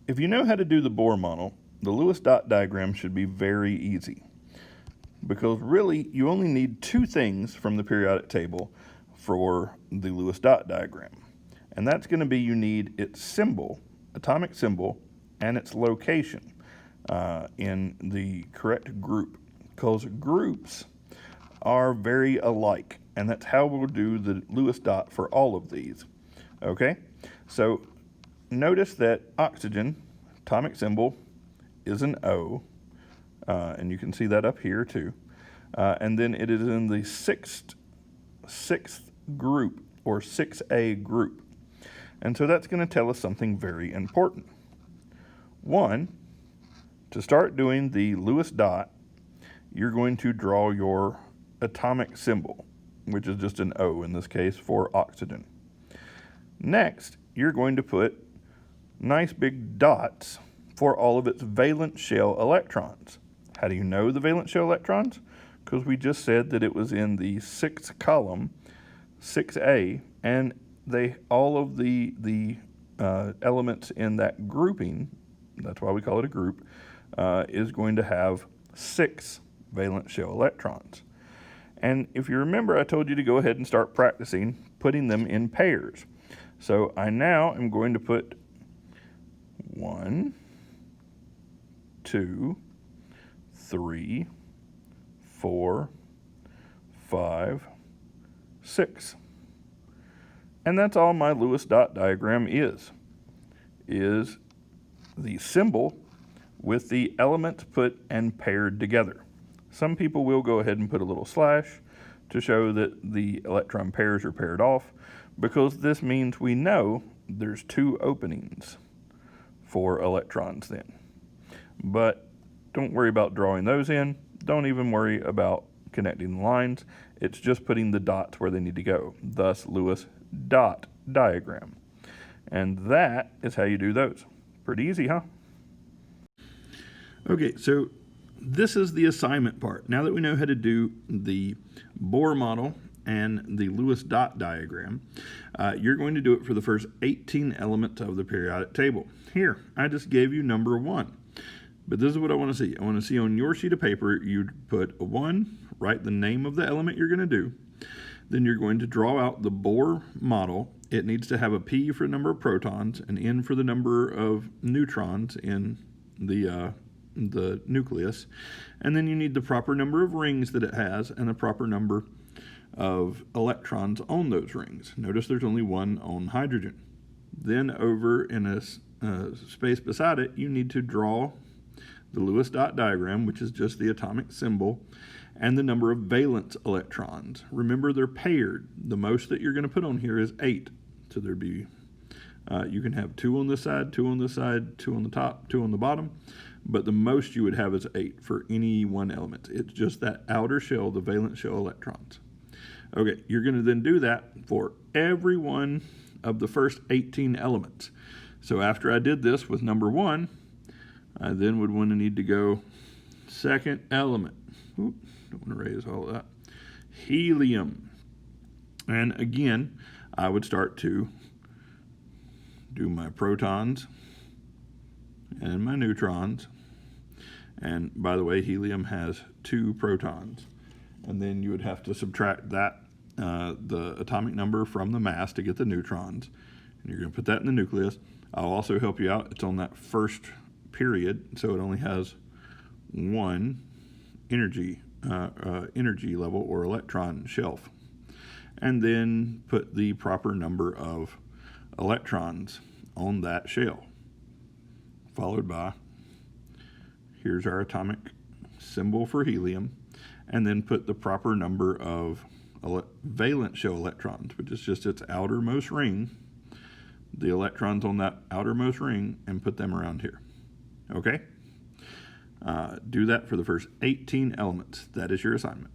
If you know how to do the Bohr model, the Lewis dot diagram should be very easy, because really you only need two things from the periodic table for the Lewis dot diagram. And that's going to be, you need its symbol, atomic symbol, and its location in the correct group, because groups are very alike, and that's how we'll do the Lewis dot for all of these. Okay, so notice that oxygen atomic symbol is an O, and you can see that up here too, and then it is in the sixth group, or 6A group. And so that's going to tell us something very important. One, to start doing the Lewis dot, you're going to draw your atomic symbol, which is just an O in this case for oxygen. Next, you're going to put nice big dots for all of its valence shell electrons. How do you know the valence shell electrons? Because we just said that it was in the sixth column, 6A, and all of the elements in that grouping, that's why we call it a group, is going to have 6 valence shell electrons. And if you remember, I told you to go ahead and start practicing putting them in pairs. So I now am going to put 1, 2, 3, 4, 5, 6. And that's all my Lewis dot diagram is the symbol with the elements put and paired together. Some people will go ahead and put a little slash to show that the electron pairs are paired off, because this means we know there's 2 openings for electrons then. But don't worry about drawing those in. Don't even worry about connecting the lines. It's just putting the dots where they need to go. Thus, Lewis dot diagram. And that is how you do those. Pretty easy, huh? Okay, so this is the assignment part. Now that we know how to do the Bohr model and the Lewis dot diagram, you're going to do it for the first 18 elements of the periodic table. Here, I just gave you number 1. But this is what I want to see. I want to see on your sheet of paper, you put a 1, write the name of the element you're going to do. Then you're going to draw out the Bohr model. It needs to have a P for the number of protons, an N for the number of neutrons in the nucleus. And then you need the proper number of rings that it has and the proper number of electrons on those rings. Notice there's only 1 on hydrogen. Then over in a space beside it, you need to draw the Lewis dot diagram, which is just the atomic symbol, and the number of valence electrons. Remember, they're paired. The most that you're going to put on here is 8. So there'd be, you can have 2 on this side, 2 on this side, 2 on the top, 2 on the bottom, but the most you would have is 8 for any one element. It's just that outer shell, the valence shell electrons. Okay, you're going to then do that for every one of the first 18 elements. So after I did this with number 1, I then would want to need to go second element. Oop, don't want to raise all of that. Helium. And again, I would start to do my protons and my neutrons. And by the way, helium has 2 protons. And then you would have to subtract that, the atomic number from the mass to get the neutrons. And you're going to put that in the nucleus. I'll also help you out. It's on that first period, so it only has 1 energy level or electron shelf. And then put the proper number of electrons on that shell, followed by, here's our atomic symbol for helium, and then put the proper number of valence shell electrons, which is just its outermost ring, the electrons on that outermost ring, and put them around here. Okay? Do that for the first 18 elements. That is your assignment.